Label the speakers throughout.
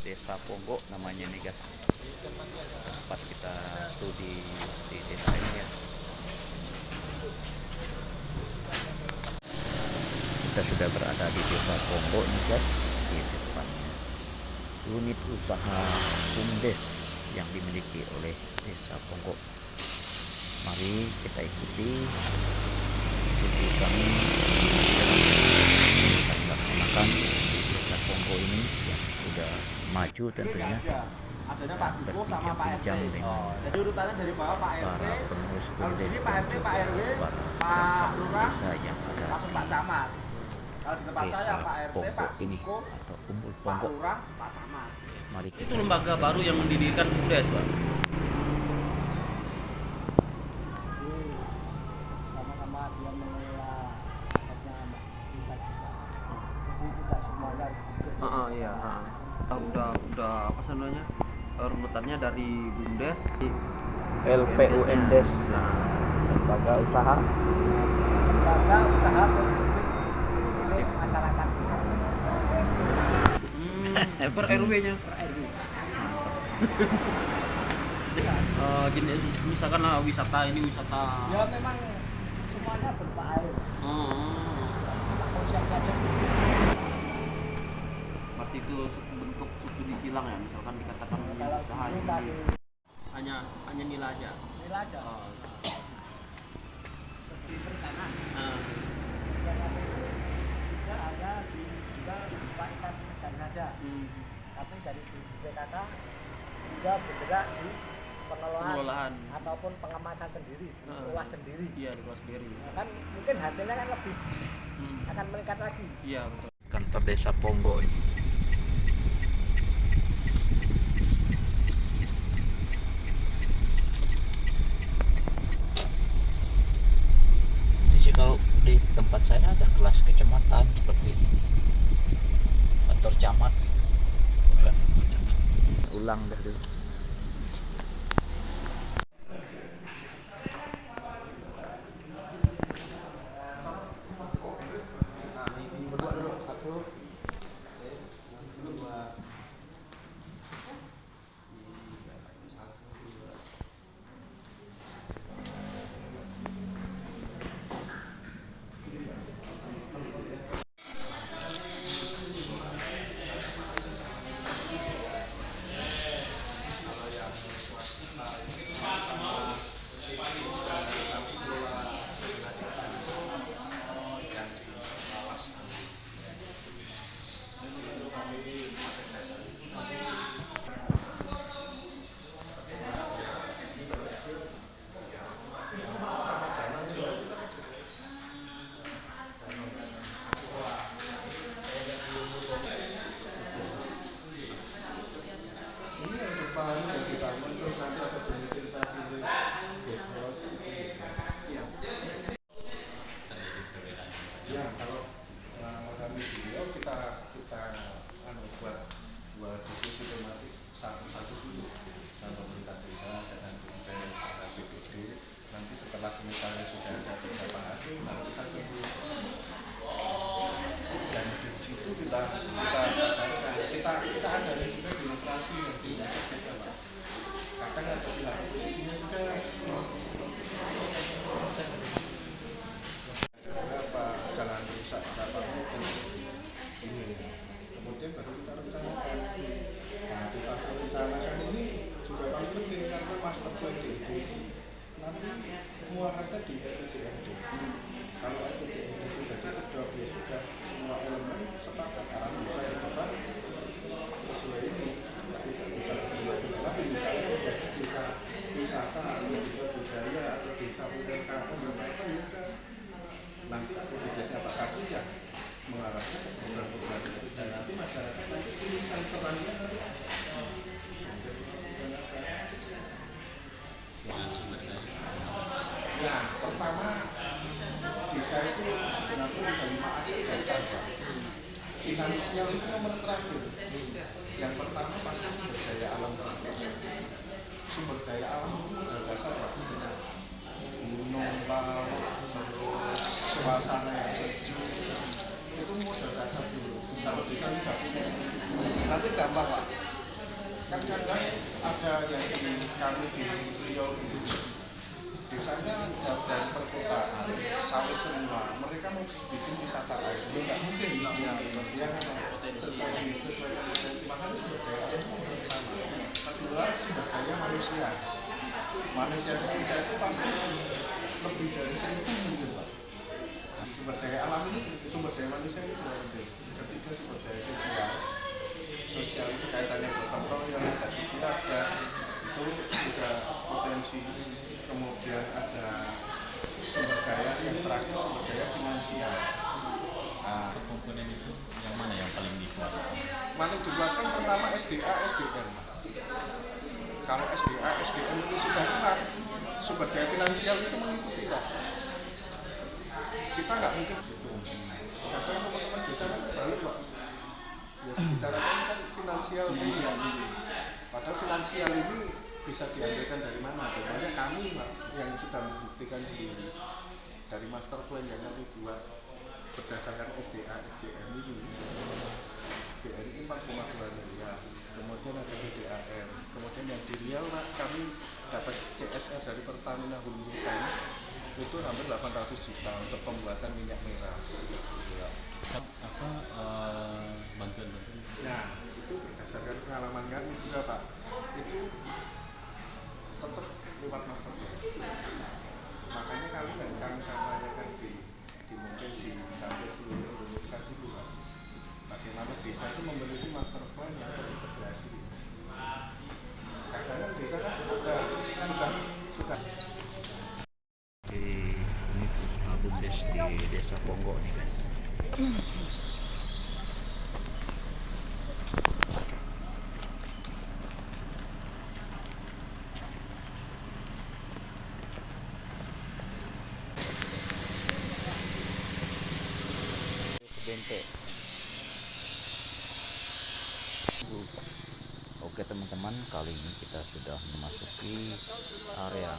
Speaker 1: Desa Ponggo namanya nih guys, tempat kita studi di desa ini ya. Kita sudah berada di Desa Ponggo nih guys, di depan unit usaha BUMDes yang dimiliki oleh Desa Ponggo. Mari kita ikuti studi kami yang kita laksanakan di Desa Ponggo ini yang sudah maju tentunya, dan berbincang-bincang dengan para pengurus BUMDes dan juga para perangkat desa yang ada di Desa Ponggo ini atau Umbul Ponggo. Mari kita
Speaker 2: itu lembaga baru yang mendirikan BUMDes, Pak.
Speaker 3: Sama-sama dia mengelola
Speaker 2: Iya. Udah apa namanya? Runutannya dari BUMDes,
Speaker 3: LPUMDes,
Speaker 2: nah,
Speaker 3: lembaga usaha milik masyarakat.
Speaker 2: per RW-nya. Gini, misalkan wisata ini wisata.
Speaker 3: Ya memang semuanya berupa air.
Speaker 2: Berarti itu bentuk subsidi silang ya, misalkan dikatakan ini
Speaker 3: Kalau
Speaker 2: usaha
Speaker 3: ini
Speaker 2: ini
Speaker 3: tadi
Speaker 2: hanya nilai aja.
Speaker 3: nilai aja. Di perikanan. Tidak ada di juga berupa ikan saja. Tapi dari BPKK juga bergerak di pengelolaan ataupun pengemasan sendiri, diolah sendiri.
Speaker 2: Iya, diolah sendiri.
Speaker 3: Nah, kan mungkin hasilnya kan lebih akan meningkat lagi.
Speaker 2: Iya, betul.
Speaker 1: kantor Desa Ponggo ini. Ini sih kalau di tempat saya ada kelas kecamatan seperti ini. Kantor camat. Bukan kantor camat. Ulang dah dulu.
Speaker 4: buat diskusi tematik satu-satu dulu sama pemerintah desa dengan BUMDes sama BPD. Nanti setelah misalnya sudah ada beberapa hasil, lalu kita tunggu, dan di situ kita sampaikan, kita ajarin juga demonstrasi yang di masa kita, Pak. Kadang ada pihak posisinya juga berapa jalan rusak berapa ini, kemudian baru kita rencanakan. Nah, di fase rencanakan ini juga paling penting karena master plan itu nanti muaranya di RPJMD. Kalau RPJMD sudah diketok, ya sudah semua elemen sepakat arah bisa ke depan sesuai ini. Kita bisa tapi misalnya menjadi desa wisata atau desa budaya atau desa UMKM dan apa ya nanti aktivitasnya Pak Kasis ya mengarahkan ke program-program itu, dan nanti masyarakat nanti tulisan perannya ya. Pertama, desa itu sebenarnya ada 5 aspek dasar, Pak. Finansial itu nomor terakhir. Yang pertama pasti sumber daya alam. Sumber daya alam itu modal dasar, Pak. Gunung, laut, suasana yang sejuk, itu modal dasar dulu. Kalau desa tidak punya, nanti gampang, Pak. kan kadang ada yang di kami di Riau itu desanya jauh dari perkotaan, sawit semua. Mereka mau bikin wisata air, itu nggak mungkin. Dia sesuai potensi makanya sumber daya air itu pertama. Kedua, sumber daya manusia. Manusia Indonesia itu pasti lebih dari 1.000 mungkin, Pak. Sumber daya alam ini, sumber daya manusia ini juga penting. Ketiga, sumber daya sosial. Sosial itu kaitannya gotong royong, ada istiadat, itu juga potensi. Kemudian ada sumber daya yang terakhir, sumber daya finansial. Nah,
Speaker 1: komponen itu yang mana yang paling dikuatkan?
Speaker 4: paling dikuatkan pertama SDA, SDM. Kalau SDA, SDM itu sudah kuat, sumber daya finansial itu mengikuti, Pak. Kita nggak mungkin gitu. Karena teman-teman desa kan baru, Pak. Ya, bicarakan kan finansial ini. Padahal finansial ini bisa diambilkan dari mana? Contohnya kami, Pak, yang sudah membuktikan sendiri dari master plan yang kami buat berdasarkan SDA, SDM ini. BRI 4,2 miliar, kemudian ada BDAM, kemudian yang di Riau kami dapat CSR dari Pertamina Hulu Hutan itu hampir 800 juta untuk pembuatan minyak merah.
Speaker 1: Bantuan-bantuan?
Speaker 4: Nah, itu berdasarkan pengalaman kami juga, Pak. Itu tetap lewat master plan. Makanya kami kampanyekan di mungkin di hampir seluruh Indonesia dulu, Pak. Bagaimana desa itu memiliki master plan yang terintegrasi. Kadang-kadang desa kan sudah.
Speaker 1: Oke, ini usaha BUMDes di Desa Ponggok nih guys. Sebentek. Oke teman-teman, kali ini kita sudah memasuki area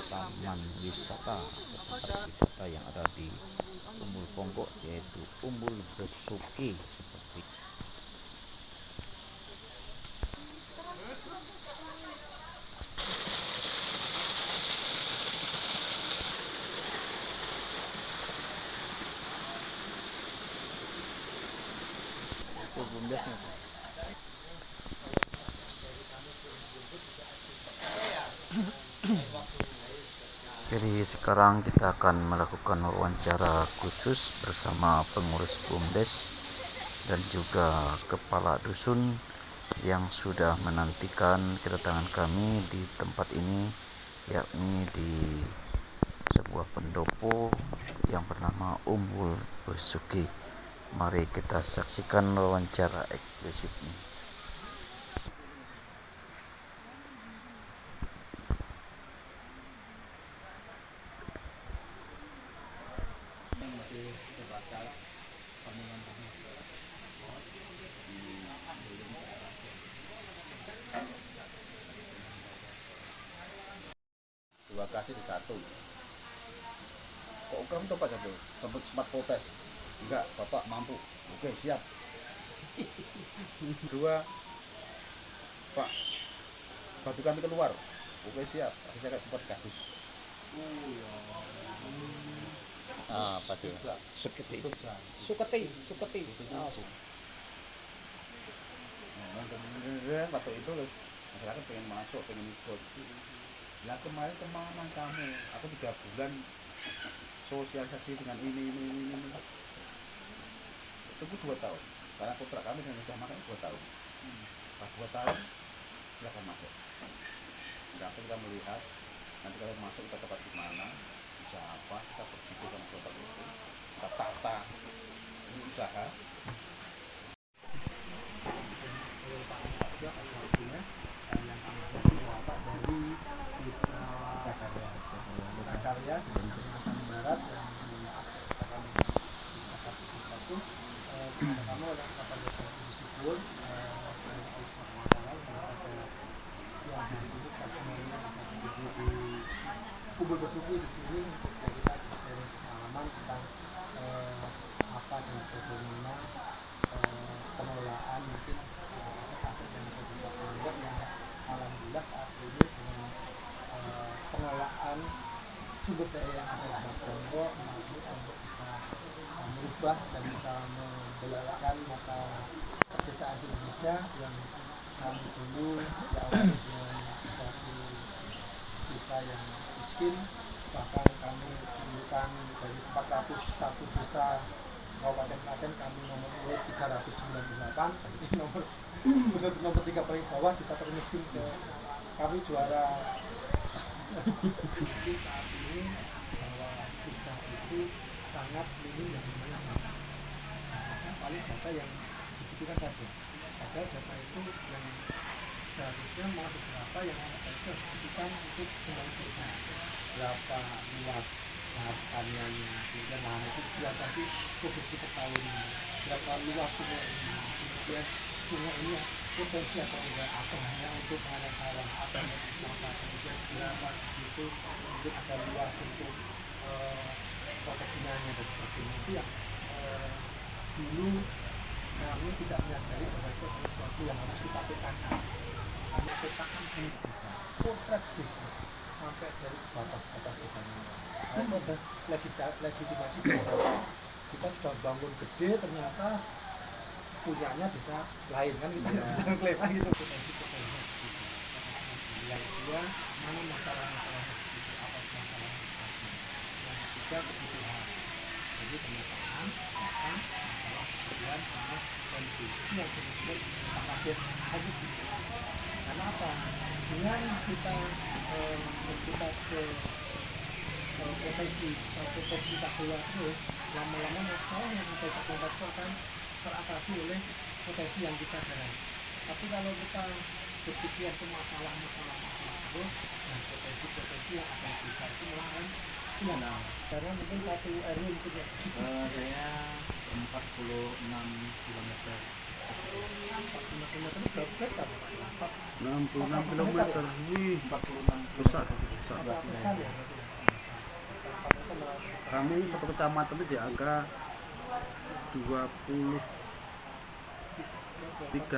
Speaker 1: taman wisata, tempat wisata yang ada di Umbul Ponggok, yaitu Umbul Besuki. Seperti itu BUMDesnya. Jadi sekarang kita akan melakukan wawancara khusus bersama pengurus BUMDes dan juga kepala dusun yang sudah menantikan kedatangan kami di tempat ini, yakni di sebuah pendopo yang bernama Umbul Besuki. Mari kita saksikan wawancara eksklusif ini.
Speaker 5: Dua kasih di satu. Kok kamu coba satu? Sempat protes. Enggak, Bapak mampu. Oke, siap. Dua, Pak, batu kami keluar. Oke, siap. Akhirnya sempat kardus.
Speaker 1: Apa tuh?
Speaker 5: Suketi. Waktu itu loh, masyarakat pengen masuk, pengen ikut. Lah kemarin kemana kamu? Aku 3 bulan sosialisasi dengan ini. Tunggu 2 tahun. Karena kontrak kami dengan usaha makan 2 tahun. Pas 2 tahun, silakan masuk. Nanti kita melihat, nanti kalau masuk kita dapat di mana, usaha apa, kita begitu sama kontrak itu, kita tata ini usaha.
Speaker 3: Karya di Kalimantan Barat yang dikatakan kamu oleh kapal tersebut Umbul Besuki di sini untuk kita sharing pengalaman tentang apa dan bagaimana pengelolaan mungkin aset-aset yang bisa dilakukan berubah dan bisa membelalakan mata pedesaan Indonesia yang kami dulu diawali dengan suatu desa yang miskin, bahkan kami dulukan dari 401 desa Kabupaten Klaten kami nomor urut 398, ini nomor 3 paling bawah, desa termiskin ke kami juara. Jadi saat ini bahwa desa itu sangat minim yang namanya data. Paling data yang dibutuhkan saja. Padahal data itu yang seharusnya malah beberapa yang ada itu dibutuhkan untuk kembali desa. Berapa luas lahan taniannya, kemudian lahan itu berapa sih produksi per tahunnya, berapa luas sungai ini, kemudian sungai ini potensi atau enggak, atau hanya untuk mengalir sawah atau wisata, kemudian berapa itu mungkin ada luas untuk perkebunannya dan sebagainya. Itu yang dulu kami tidak menyadari bahwa itu sesuatu yang harus kita petakan. Kami petakan ini bisa, potret bisa sampai dari batas-batas desanya. Kalau ada legitimasi desa, kita sudah bangun gede, ternyata punyanya bisa lain kan, kita nggak kelihatan gitu. Potensi-potensi di situ. Yang kedua, mana masalah-masalahnya di situ, apa masalahnya di situ. Yang ketiga, kebutuhan. Jadi pemetaan, data, masalah, kebutuhan, sama potensi. Itu yang sebetulnya kita kaget hanya di situ. Karena apa? Dengan kita ke potensi tak keluar terus, lama-lama masalah yang ada di tempat itu akan teratasi oleh potensi yang kita garap. Tapi kalau kita berpikir ke masalah terus, nah potensi yang akan kita itu malah kan hilang. Karena mungkin satu RW mungkin ya.
Speaker 2: Saya 46 km.
Speaker 3: 46 km itu berapa hektar?
Speaker 5: 66 km. Wih,
Speaker 2: 46
Speaker 5: besar.
Speaker 3: Besar ya?
Speaker 5: Kami satu kecamatan itu di angka 23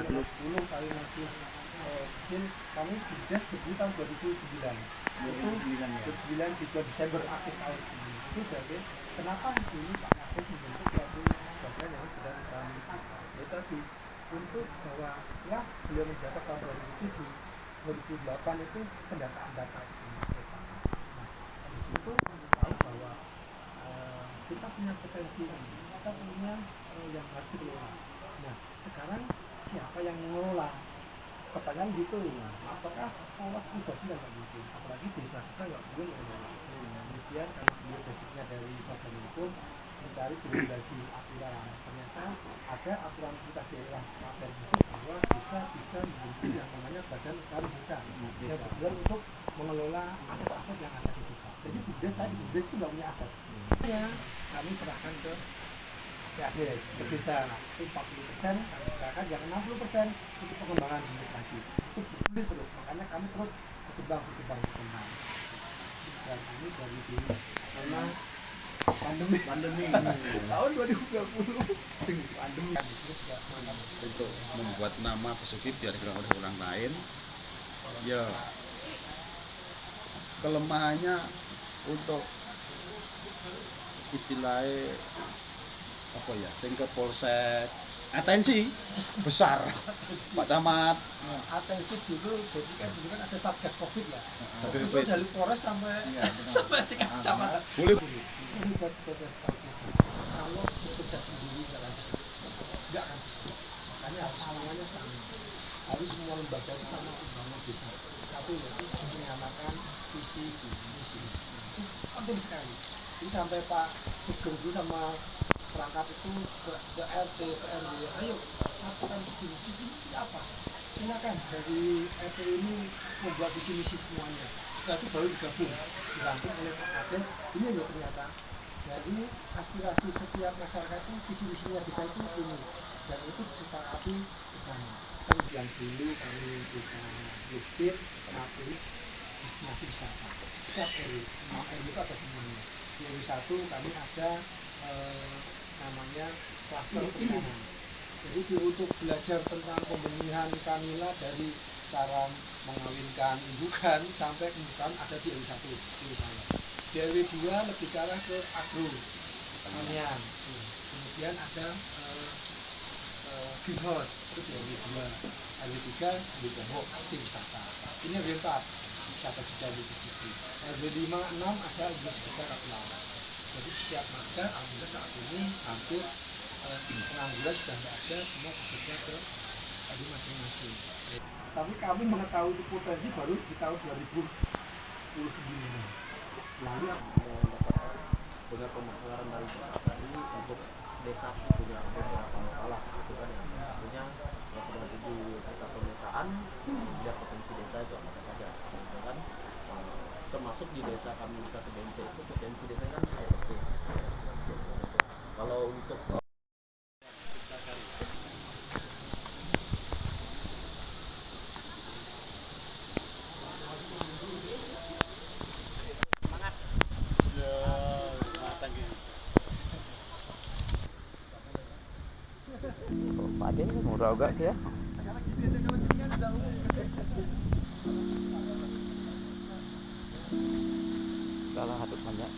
Speaker 5: kilo.
Speaker 3: 10 kali masih kecil, kami sudah berdiri tahun 2009. Itu 2009 di 2 Desember akhir tahun ini. Itu berarti kenapa dulu Pak Nasib membentuk suatu badan yang sudah bisa menentukan. Itu tadi untuk bahwa setelah beliau menjabat tahun 2007, 2008 itu pendataan data itu. Nah, di situ tahu bahwa kita punya potensi, kita punya yang harus dikelola. Nah, sekarang siapa yang mengelola? Pertanyaan gitu. Nah, apakah Allah sudah bilang begitu? Apalagi desa kita nggak boleh mengelola. Kemudian karena beliau basicnya dari sosial hukum, mencari regulasi aturan. Ternyata ada aturan kita daerah Klaten itu bahwa bisa membentuk yang namanya badan usaha desa. Yang bertujuan untuk mengelola aset-aset yang ada di desa. Jadi desa itu nggak punya aset. Ya, kami serahkan ke PADS, ke desa. Itu 40%, kami serahkan yang 60% untuk pengembangan administrasi. Itu bergulir terus, makanya kami terus berkembang. Dan ini dari dulu karena pandemi tahun 2020 pandemi di sini juga
Speaker 5: Untuk membuat nama Besuki biar dikenal oleh orang lain, ya kelemahannya untuk istilahnya apa ya, sehingga polsek atensi besar Pak Camat.
Speaker 3: atensi dulu, jadi kan dulu kan ada satgas covid ya.
Speaker 5: Satgas
Speaker 3: Itu
Speaker 5: Covid.
Speaker 3: dari Polres sampai tingkat kecamatan.
Speaker 5: Boleh
Speaker 3: Ini buat kontestasi. Kalau bekerja sendiri nggak akan bisa. Makanya harus semuanya sama. Harus semua lembaga itu sama membangun desa. Satu yaitu menyamakan visi misi. Itu penting sekali. Jadi sampai Pak Sugeng dulu sama perangkat itu ke RT, ke RW, ayo satukan visi misi apa? Silakan dari RT ini membuat visi misi semuanya. Setelah itu baru digabung, dirangkum oleh Pak Kades. Ini loh ternyata. Jadi aspirasi setiap masyarakat itu visi misinya desa itu ini, dan itu disepakati bersama. Kan yang dulu kami bisa listir satu destinasi wisata. Setiap RW, RW itu ada semuanya. Di RW 1 kami ada namanya klaster perikanan. Jadi untuk belajar tentang pembenihan kanila dari cara mengawinkan indukan sampai kemudian ada di RW 1 di saya. Di RW 2 lebih ke arah ke agro pertanian. kemudian ada greenhouse itu di RW 2, RW 3 di Pondok pasti wisata. Ini RW 4 wisata juga di situ. RW 5, 6 ada di sekitar Kapulau. Jadi setiap marga alhamdulillah saat ini hampir pengangguran sudah tidak ada, semua bekerja ke tadi masing-masing. Tapi kami mengetahui itu potensi baru di tahun 2019. Lalu
Speaker 2: punya pemaparan dari untuk desa punya beberapa masalah gitu kan, yang artinya sudah di data pemetaan dia potensi desa itu apa saja gitu kan, termasuk di desa kami Wisata BNP itu potensi desa kan air bersih. Kalau untuk
Speaker 1: Pak Ade murah juga sih ya. Kalah hadap banyak.